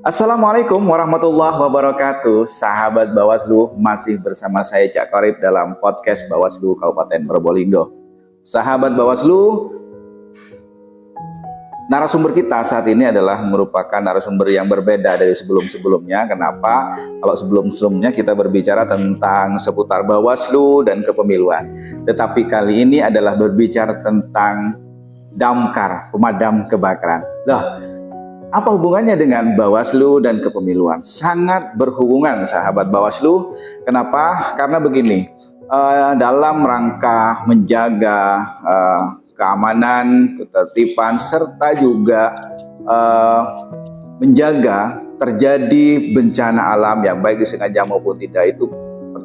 Assalamualaikum warahmatullahi wabarakatuh. Sahabat Bawaslu, masih bersama saya Cak Korib dalam podcast Bawaslu Kabupaten Probolinggo. Sahabat Bawaslu, narasumber kita saat ini adalah merupakan narasumber yang berbeda dari sebelum-sebelumnya. Kenapa? Kalau sebelum-sebelumnya kita berbicara tentang seputar Bawaslu dan kepemiluan. Tetapi kali ini adalah berbicara tentang damkar, pemadam kebakaran. Loh, apa hubungannya dengan Bawaslu dan kepemiluan? Sangat berhubungan, sahabat Bawaslu. Kenapa? Karena begini, dalam rangka menjaga keamanan, ketertiban, serta juga menjaga terjadi bencana alam yang baik disengaja maupun tidak, itu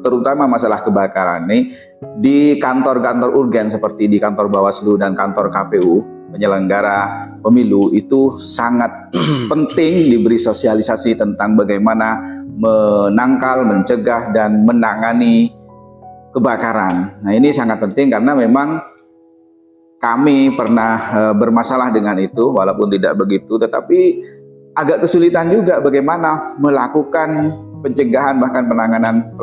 terutama masalah kebakaran ini di kantor-kantor urgen seperti di kantor Bawaslu dan kantor KPU penyelenggara pemilu itu sangat penting diberi sosialisasi tentang bagaimana menangkal, mencegah, dan menangani kebakaran. Nah, ini sangat penting karena memang kami pernah bermasalah dengan itu, walaupun tidak begitu, tetapi agak kesulitan juga bagaimana melakukan pencegahan bahkan penanganan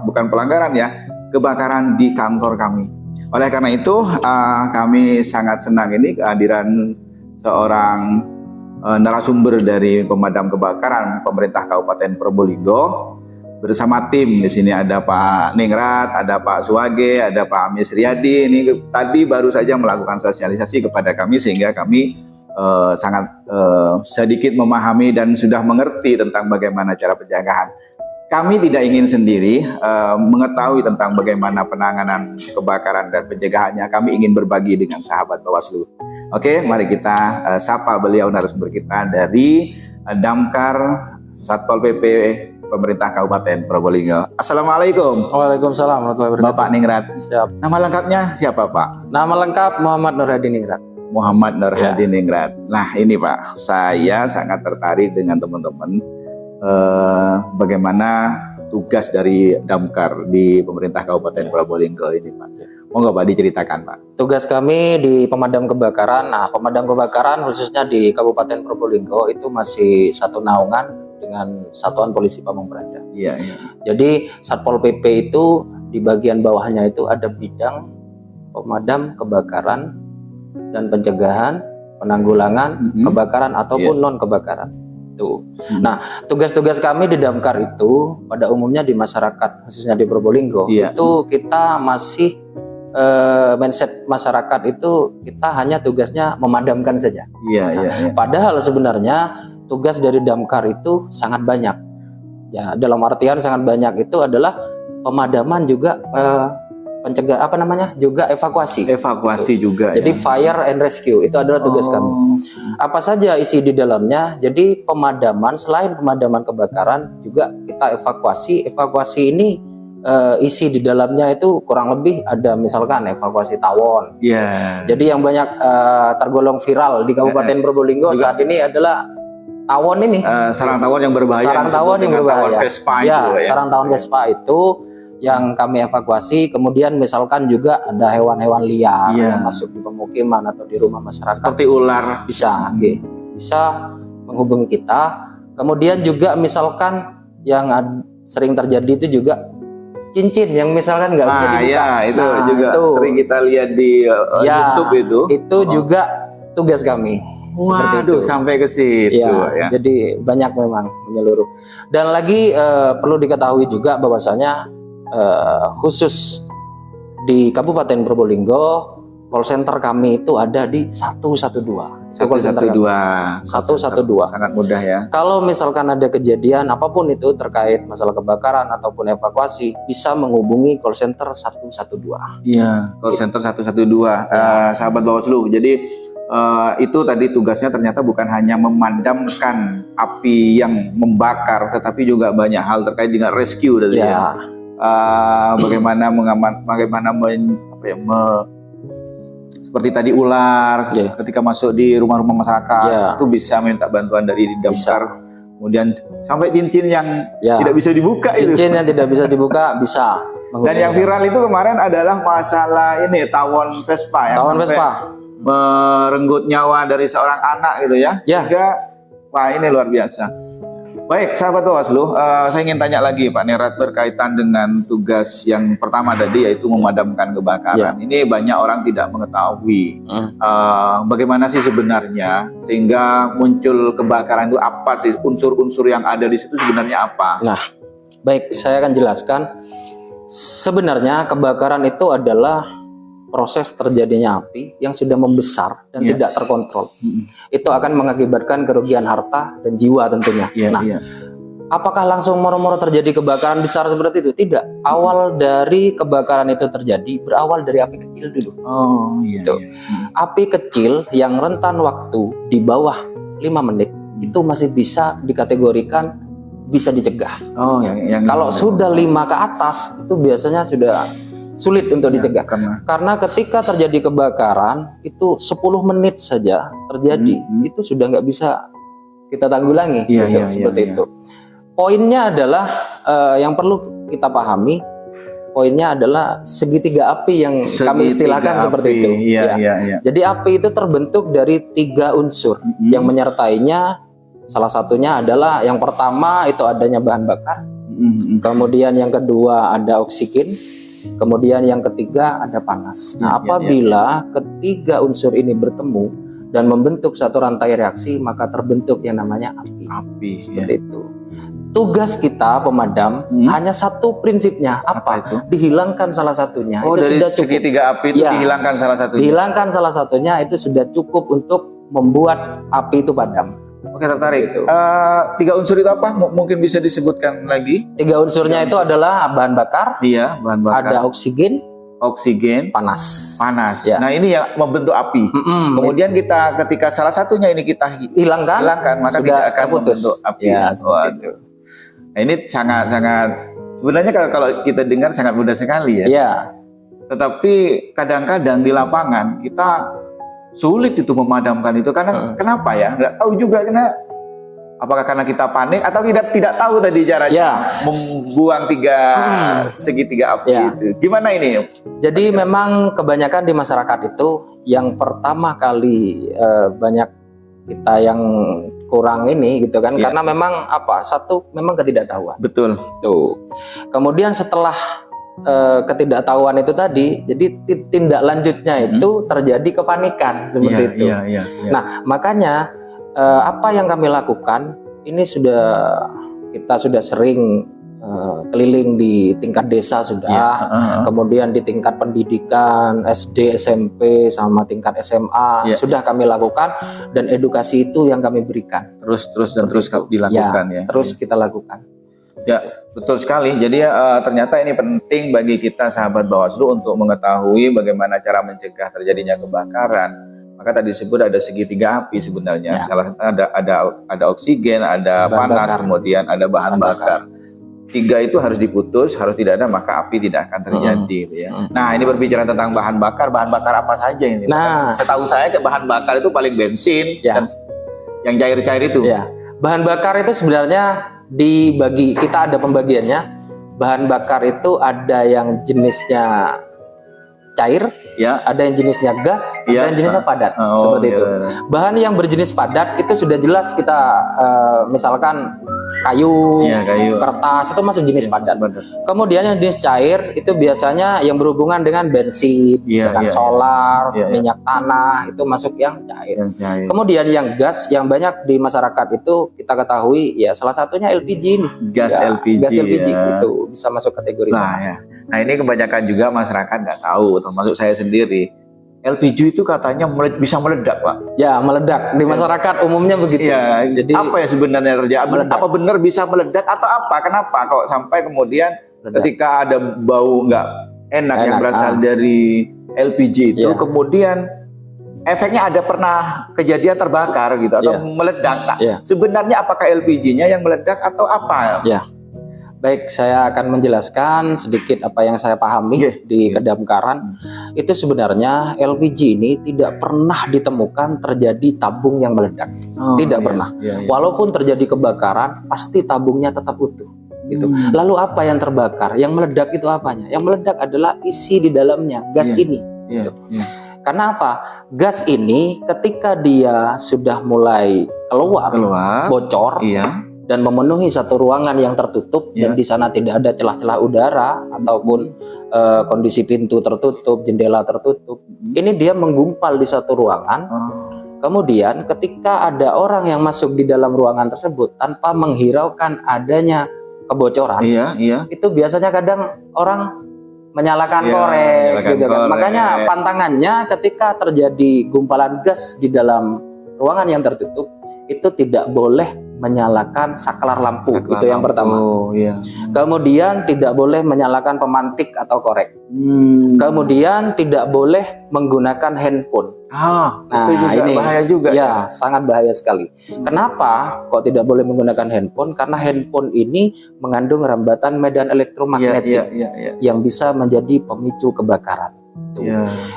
bukan pelanggaran ya, kebakaran di kantor kami. Oleh karena itu kami sangat senang ini kehadiran seorang narasumber dari pemadam kebakaran pemerintah Kabupaten Probolinggo bersama tim. Di sini ada Pak Ningrat, ada Pak Suwage, ada Pak Amis Riyadi. Ini tadi baru saja melakukan sosialisasi kepada kami sehingga kami sangat sedikit memahami dan sudah mengerti tentang bagaimana cara pencegahan. Kami tidak ingin sendiri mengetahui tentang bagaimana penanganan kebakaran dan pencegahannya. Kami ingin berbagi dengan sahabat Bawaslu. Oke, mari kita sapa beliau narasumber kita dari Damkar Satpol PP Pemerintah Kabupaten Probolinggo. Assalamualaikum. Waalaikumsalam warahmatullahi wabarakatuh. Bapak Ningrat. Siap. Nama lengkapnya siapa, Pak? Nama lengkap Muhammad Nur Hadi Ningrat. Muhammad Nur Hadi Ningrat. Nah, ini Pak, saya sangat tertarik dengan teman-teman bagaimana tugas dari Damkar di Pemerintah Kabupaten Probolinggo ini, Pak. Monggo Pak diceritakan, Pak. Tugas kami di pemadam kebakaran. Nah, pemadam kebakaran khususnya di Kabupaten Probolinggo itu masih satu naungan dengan Satuan Polisi Pamung Praja. Iya, iya. Jadi Satpol PP itu di bagian bawahnya itu ada bidang pemadam kebakaran dan pencegahan, penanggulangan kebakaran ataupun non kebakaran. Tuh. Nah, tugas-tugas kami di Damkar itu pada umumnya di masyarakat khususnya di Probolinggo itu kita masih mindset masyarakat itu kita hanya tugasnya memadamkan saja. Iya. Padahal sebenarnya tugas dari Damkar itu sangat banyak. Ya, dalam artian sangat banyak itu adalah pemadaman juga pencegah juga evakuasi. Evakuasi juga. Jadi fire and rescue itu adalah tugas kami. Apa saja isi di dalamnya? Jadi pemadaman, selain pemadaman kebakaran juga kita evakuasi. Evakuasi ini isi di dalamnya itu kurang lebih ada misalkan evakuasi tawon. Iya. Jadi yang banyak tergolong viral di Kabupaten Probolinggo saat ini adalah tawon ini. Sarang tawon yang berbahaya. Sarang tawon yang berbahaya. Tawon Vespa ya, itu, ya. Sarang tawon Vespa itu yang kami evakuasi. Kemudian misalkan juga ada hewan-hewan liar yang masuk di pemukiman atau di rumah masyarakat. Seperti ular. Bisa menghubungi kita. Kemudian juga misalkan yang sering terjadi itu juga cincin yang misalkan nggak bisa dibuka. Itu juga sering kita lihat di YouTube itu. Itu juga tugas kami. Waduh, sampai ke situ ya. Jadi banyak memang menyeluruh. Dan lagi perlu diketahui juga bahwasanya khusus di Kabupaten Probolinggo, call center kami itu ada di 112. 112. Sangat mudah ya. Kalau misalkan ada kejadian apapun itu terkait masalah kebakaran ataupun evakuasi, bisa menghubungi call center 112. Iya, call center 112. Sahabat Bawaslu. Jadi itu tadi tugasnya ternyata bukan hanya memadamkan api yang membakar, tetapi juga banyak hal terkait dengan rescue tadi ya. Bagaimana seperti tadi ular ketika masuk di rumah-rumah masyarakat itu bisa minta bantuan dari Damkar. Kemudian sampai cincin yang tidak bisa dibuka cincin yang tidak bisa dibuka bisa. Dan yang viral itu kemarin adalah masalah ini tawon Vespa tawon Vespa merenggut nyawa dari seorang anak gitu ya. Sehingga wah ini luar biasa. Baik, sahabat Bawaslu, saya ingin tanya lagi Pak Nerat berkaitan dengan tugas yang pertama tadi yaitu memadamkan kebakaran. Ini banyak orang tidak mengetahui bagaimana sih sebenarnya sehingga muncul kebakaran itu, apa sih unsur-unsur yang ada di situ sebenarnya apa? Nah, baik, saya akan jelaskan. Sebenarnya kebakaran itu adalah proses terjadinya api yang sudah membesar dan tidak terkontrol. Itu akan mengakibatkan kerugian harta dan jiwa tentunya. Apakah langsung moro-moro terjadi kebakaran besar seperti itu? Tidak. Awal dari kebakaran itu terjadi berawal dari api kecil dulu. Api kecil yang rentan waktu di bawah 5 menit itu masih bisa dikategorikan bisa dicegah. Kalau sudah 5 ke atas itu biasanya sudah sulit untuk dicegah, karena ketika terjadi kebakaran itu 10 menit saja terjadi, itu sudah nggak bisa kita tanggulangi, seperti itu. Poinnya adalah yang perlu kita pahami, poinnya adalah segitiga api yang kami istilahkan seperti itu. Jadi api itu terbentuk dari 3 unsur yang menyertainya. Salah satunya adalah yang pertama itu adanya bahan bakar, kemudian yang kedua ada oksigen, kemudian yang ketiga ada panas. Nah, apabila ketiga unsur ini bertemu dan membentuk satu rantai reaksi, maka terbentuk yang namanya api. Seperti itu. Tugas kita pemadam hanya satu prinsipnya, apa itu? Dihilangkan salah satunya. Itu dari sudah cukup. Segitiga api itu dihilangkan salah satunya. Dihilangkan salah satunya itu sudah cukup untuk membuat api itu padam. Oke, tertarik. 3 unsur itu apa? Mungkin bisa disebutkan lagi? 3 unsurnya itu adalah bahan bakar. Bahan bakar. Ada oksigen, panas. Nah, ini yang membentuk api. Kemudian kita ketika salah satunya ini kita hilangkan maka tidak akan membentuk api. Itu. Nah, ini sangat sebenarnya kalau kita dengar sangat mudah sekali ya. Tetapi kadang-kadang di lapangan kita sulit itu memadamkan itu karena kenapa ya? Nggak tahu juga apakah karena kita panik atau tidak tahu tadi caranya membuang segitiga api itu. Gimana ini? Jadi memang kebanyakan di masyarakat itu yang pertama kali banyak kita yang kurang ini gitu kan, karena memang satu memang ketidaktahuan. Betul. Tuh. Kemudian setelah ketidaktahuan itu tadi, jadi tindak lanjutnya itu terjadi kepanikan seperti itu. Nah, makanya apa yang kami lakukan ini kita sudah sering keliling di tingkat desa kemudian di tingkat pendidikan SD, SMP sama tingkat SMA sudah kami lakukan, dan edukasi itu yang kami berikan terus dilakukan terus kita lakukan. Betul sekali. Jadi ternyata ini penting bagi kita sahabat Bawaslu untuk mengetahui bagaimana cara mencegah terjadinya kebakaran. Maka tadi disebut ada segitiga api sebenarnya. Salah satu ada oksigen, ada panas, kemudian ada bahan bakar. 3 itu harus diputus, harus tidak ada, maka api tidak akan terjadi. Nah, ini berbicara tentang bahan bakar apa saja ini? Nah, setahu saya bahan bakar itu paling bensin dan yang cair-cair itu. Bahan bakar itu sebenarnya kita ada pembagiannya. Bahan bakar itu ada yang jenisnya cair, ada yang jenisnya gas, ada yang jenisnya padat, seperti itu. Bahan yang berjenis padat itu sudah jelas kita misalkan kayu, kertas itu masuk jenis padat. Kemudian yang jenis cair itu biasanya yang berhubungan dengan bensin, solar, minyak tanah, itu masuk yang cair. Kemudian yang gas yang banyak di masyarakat itu kita ketahui salah satunya LPG ini. Gas LPG itu bisa masuk kategori sana. Nah, ini kebanyakan juga masyarakat nggak tahu, termasuk saya sendiri. LPG itu katanya bisa meledak, Pak. Meledak di masyarakat umumnya begitu. Jadi apa ya sebenarnya terjadi? Apa benar bisa meledak atau apa? Kenapa kok sampai kemudian ketika ada bau nggak enak yang berasal dari LPG itu, kemudian efeknya ada pernah kejadian terbakar gitu atau meledak? Nah, sebenarnya apakah LPG-nya yang meledak atau apa? Baik, saya akan menjelaskan sedikit apa yang saya pahami di kedamkaran. Itu sebenarnya LPG ini tidak pernah ditemukan terjadi tabung yang meledak. Tidak pernah. Walaupun terjadi kebakaran, pasti tabungnya tetap utuh. Gitu. Lalu apa yang terbakar? Yang meledak itu apanya? Yang meledak adalah isi di dalamnya, gas ini. Gitu. Karena apa? Gas ini ketika dia sudah mulai keluar. Bocor, dan memenuhi satu ruangan yang tertutup dan di sana tidak ada celah-celah udara ataupun kondisi pintu tertutup, jendela tertutup. Ini dia menggumpal di satu ruangan. Kemudian ketika ada orang yang masuk di dalam ruangan tersebut tanpa menghiraukan adanya kebocoran, itu biasanya kadang orang menyalakan korek, gitu kan. Makanya pantangannya ketika terjadi gumpalan gas di dalam ruangan yang tertutup, itu tidak boleh menyalakan saklar lampu. Itu yang pertama. Kemudian tidak boleh menyalakan pemantik atau korek. Kemudian tidak boleh menggunakan handphone. Itu juga ini bahaya juga. Ya, sangat bahaya sekali. Kenapa kok tidak boleh menggunakan handphone? Karena handphone ini mengandung rambatan medan elektromagnetik yang bisa menjadi pemicu kebakaran.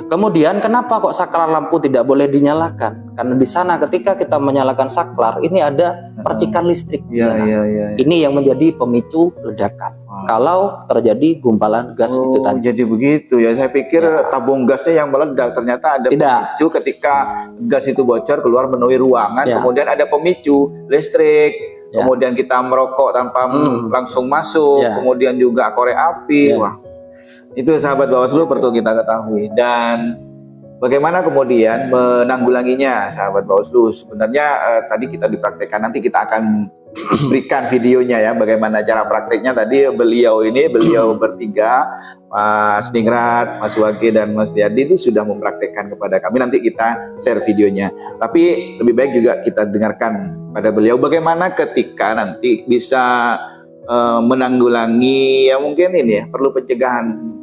Kemudian kenapa kok saklar lampu tidak boleh dinyalakan? Karena di sana ketika kita menyalakan saklar, ini ada percikan listrik di sana. Ini yang menjadi pemicu ledakan. Kalau terjadi gumpalan gas itu tadi. Jadi begitu ya. Saya pikir tabung gasnya yang meledak, ternyata ada pemicu ketika gas itu bocor keluar memenuhi ruangan. Kemudian ada pemicu listrik. Kemudian kita merokok tanpa langsung masuk. Kemudian juga korek api. Wah. Itu sahabat Bawaslu perlu kita ketahui. Dan bagaimana kemudian menanggulanginya sahabat Bawaslu? Sebenarnya tadi kita dipraktekkan, nanti kita akan berikan videonya ya, bagaimana cara prakteknya. Tadi beliau bertiga, Mas Ningrat, Mas Wage, dan Mas Riyadi itu sudah mempraktekkan kepada kami. Nanti kita share videonya. Tapi lebih baik juga kita dengarkan pada beliau bagaimana ketika nanti bisa menanggulangi, ya mungkin ini ya, perlu pencegahan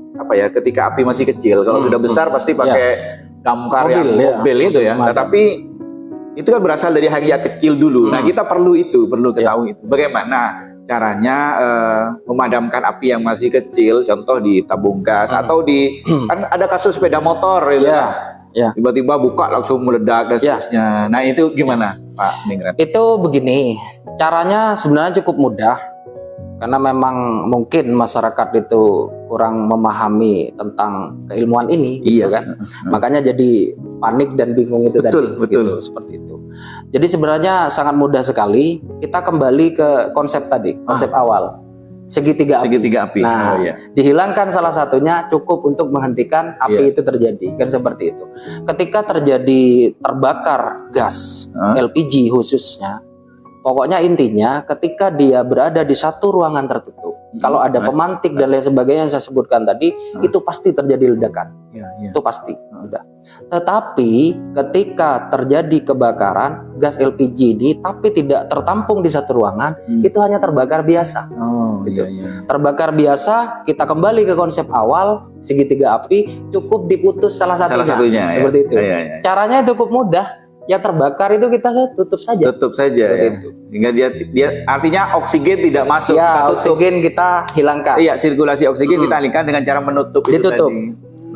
ketika api masih kecil. Kalau sudah besar pasti pakai damkar mobil itu ya. Tetapi itu kan berasal dari hal yang kecil dulu. Nah, kita perlu ketahui itu. Bagaimana caranya memadamkan api yang masih kecil, contoh di tabung gas atau di kan ada kasus sepeda motor gitu tiba-tiba buka langsung meledak dan seterusnya. Nah, itu gimana Pak Ningrat? Itu begini, caranya sebenarnya cukup mudah. Karena memang mungkin masyarakat itu kurang memahami tentang keilmuan ini, gitu kan. Makanya jadi panik dan bingung itu betul. Gitu, seperti itu. Jadi sebenarnya sangat mudah sekali. Kita kembali ke konsep tadi, konsep awal, segitiga api. Nah, dihilangkan salah satunya cukup untuk menghentikan api itu terjadi, kan seperti itu. Ketika terjadi terbakar gas LPG khususnya. Pokoknya intinya ketika dia berada di satu ruangan tertutup, kalau ada pemantik dan lain sebagainya yang saya sebutkan tadi, itu pasti terjadi ledakan. Itu pasti sudah. Tetapi ketika terjadi kebakaran gas LPG ini, tapi tidak tertampung di satu ruangan, itu hanya terbakar biasa. Terbakar biasa, kita kembali ke konsep awal, segitiga api, cukup diputus salah satunya seperti itu. Caranya cukup mudah. Yang terbakar itu kita tutup saja hingga dia artinya oksigen tidak masuk, oksigen kita hilangkan. Sirkulasi oksigen kita alihkan dengan cara ditutup.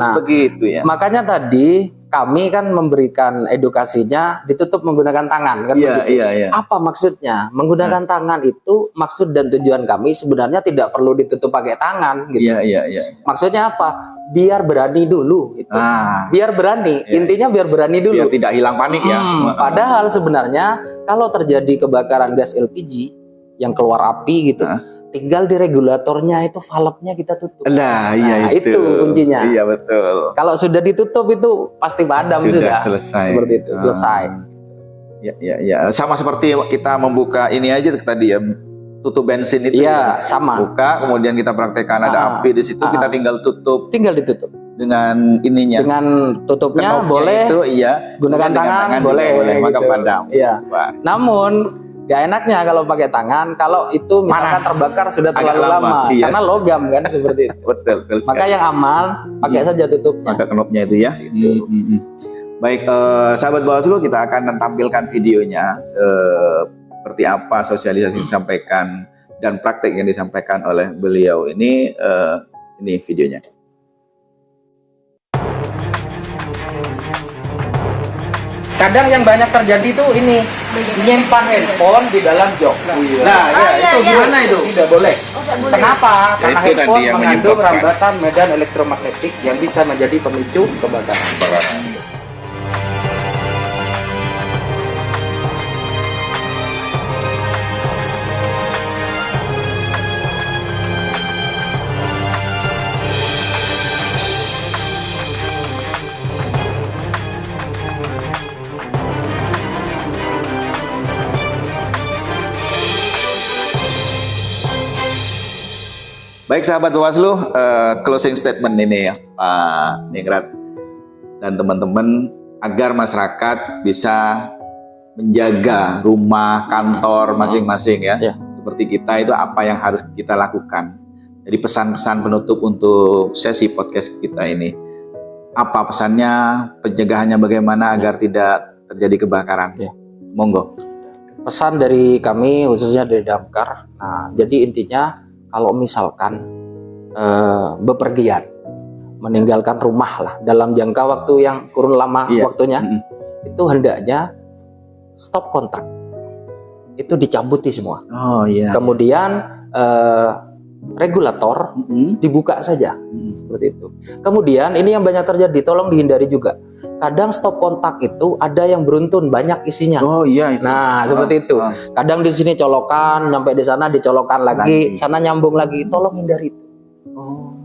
Nah, begitu ya. Makanya tadi kami kan memberikan edukasinya ditutup menggunakan tangan kan Apa maksudnya? Menggunakan tangan itu maksud dan tujuan kami sebenarnya tidak perlu ditutup pakai tangan gitu. Maksudnya apa? Biar berani dulu itu. Biar berani. Intinya biar berani dulu. Biar tidak hilang panik ya. Padahal sebenarnya kalau terjadi kebakaran gas LPG yang keluar api gitu, tinggal di regulatornya itu valve-nya kita tutup. Itu kuncinya. Iya betul. Kalau sudah ditutup itu pasti padam sudah. Selesai. Seperti itu, selesai. Sama seperti kita membuka ini aja tadi ya. Tutup bensin itu sama. Buka, kemudian kita praktekkan ada api di situ, kita tinggal tutup. Tinggal ditutup. Dengan ininya. Dengan tutupnya boleh. Itu gunakan tangan boleh. Maka padam. Namun gak enaknya kalau pakai tangan, kalau itu misalkan terbakar sudah terlalu lama. Karena logam kan seperti itu. Betul. Maka yang aman pakai saja tutupnya. Pakai knopnya itu ya. Baik, sahabat Bawaslu, kita akan tampilkan videonya. Seperti apa sosialisasi yang disampaikan dan praktek yang disampaikan oleh beliau ini videonya. Kadang yang banyak terjadi itu ini menyimpan handphone di dalam jok. Itu gimana itu? Tidak boleh. Kenapa? Karena Itu handphone yang mengandung menyebabkan rambatan medan elektromagnetik yang bisa menjadi pemicu kebakaran. Baik sahabat Bawaslu, closing statement ini ya Pak Ningrat dan teman-teman agar masyarakat bisa menjaga rumah, kantor masing-masing ya. Seperti kita itu apa yang harus kita lakukan. Jadi pesan-pesan penutup untuk sesi podcast kita ini. Apa pesannya, pencegahannya bagaimana agar tidak terjadi kebakaran? Monggo. Pesan dari kami khususnya dari Damkar. Nah, jadi intinya kalau misalkan bepergian, meninggalkan rumah lah dalam jangka waktu yang kurun lama waktunya, itu hendaknya stop kontak. Itu dicabuti semua. Kemudian regulator dibuka saja, seperti itu. Kemudian ini yang banyak terjadi, tolong dihindari juga. Kadang stop kontak itu ada yang beruntun, banyak isinya. Itu. Nah, seperti itu. Kadang di sini colokan, sampai di sana dicolokan lagi, sana nyambung lagi. Tolong hindari itu.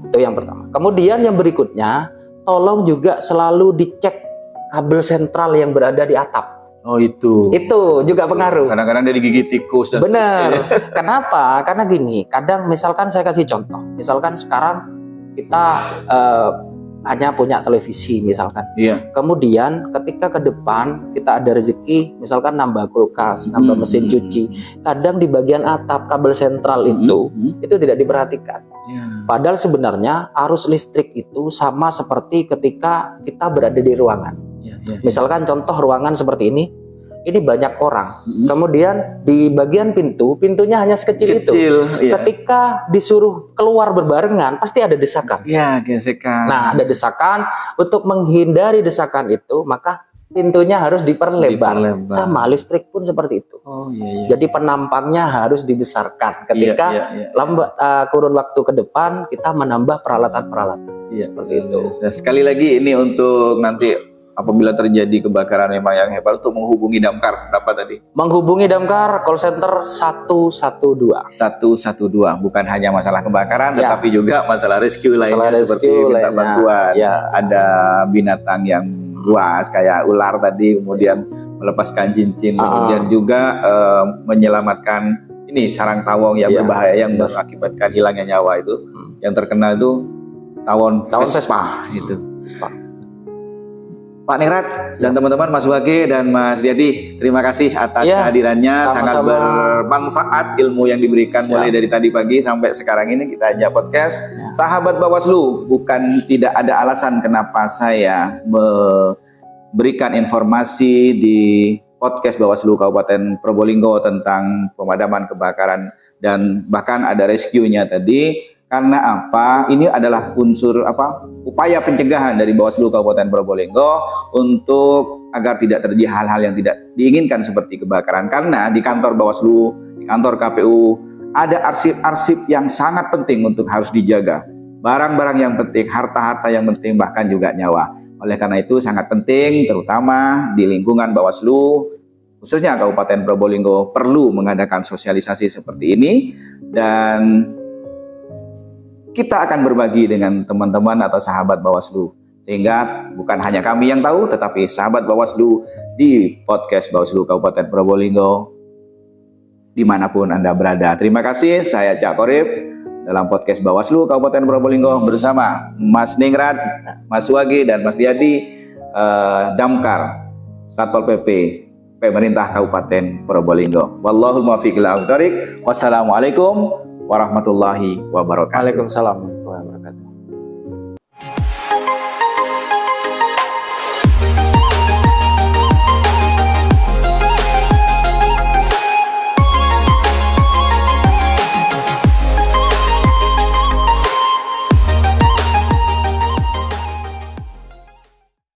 Itu yang pertama. Kemudian yang berikutnya, tolong juga selalu dicek kabel sentral yang berada di atap. Itu juga pengaruh. Kadang-kadang dia digigit tikus dan benar. Kenapa? Karena gini, kadang misalkan saya kasih contoh. Misalkan sekarang kita hanya punya televisi misalkan. Kemudian ketika ke depan kita ada rezeki, misalkan nambah kulkas, nambah mesin cuci. Kadang di bagian atap kabel sentral itu tidak diperhatikan. Padahal sebenarnya arus listrik itu sama seperti ketika kita berada di ruangan. Misalkan contoh ruangan seperti ini banyak orang. Kemudian di bagian pintunya hanya sekecil itu. Ketika disuruh keluar berbarengan, pasti ada desakan. Gesekan. Nah, ada desakan. Untuk menghindari desakan itu, maka pintunya harus diperlebar. Sama listrik pun seperti itu. Jadi penampangnya harus dibesarkan. Ketika kurun waktu ke depan, kita menambah peralatan-peralatan. Seperti itu. Sekali lagi ini untuk nanti apabila terjadi kebakaran memang yang hebat, untuk menghubungi Damkar berapa tadi? Menghubungi Damkar call center 112. 112 bukan hanya masalah kebakaran tetapi juga masalah rescue lainnya seperti minta bantuan. Ada binatang yang buas kayak ular tadi, kemudian melepaskan cincin, kemudian juga menyelamatkan ini sarang tawon yang berbahaya yang mengakibatkan hilangnya nyawa itu. Yang terkenal itu tawon Vespa itu. Pak Ningrat dan teman-teman, Mas Wage dan Mas Riyadi, terima kasih atas kehadirannya. Sangat bermanfaat ilmu yang diberikan mulai dari tadi pagi sampai sekarang ini kita ajak podcast. Sahabat Bawaslu, bukan tidak ada alasan kenapa saya memberikan informasi di podcast Bawaslu Kabupaten Probolinggo tentang pemadaman kebakaran dan bahkan ada rescue-nya tadi. Karena apa? Ini adalah unsur upaya pencegahan dari Bawaslu Kabupaten Probolinggo untuk agar tidak terjadi hal-hal yang tidak diinginkan seperti kebakaran. Karena di kantor Bawaslu, di kantor KPU ada arsip-arsip yang sangat penting untuk harus dijaga. Barang-barang yang penting, harta-harta yang penting, bahkan juga nyawa. Oleh karena itu sangat penting, terutama di lingkungan Bawaslu, khususnya Kabupaten Probolinggo, perlu mengadakan sosialisasi seperti ini. Dan kita akan berbagi dengan teman-teman atau sahabat Bawaslu. Sehingga bukan hanya kami yang tahu, tetapi sahabat Bawaslu di podcast Bawaslu Kabupaten Probolinggo, dimanapun Anda berada. Terima kasih, saya Cak Korib dalam podcast Bawaslu Kabupaten Probolinggo bersama Mas Ningrat, Mas Wage, dan Mas Riyadi, Damkar, Satpol PP, Pemerintah Kabupaten Probolinggo. Wallahul muwaffiq ila aqwamit thoriq. Wassalamualaikum warahmatullahi wabarakatuh. Waalaikumsalam warahmatullahi wabarakatuh.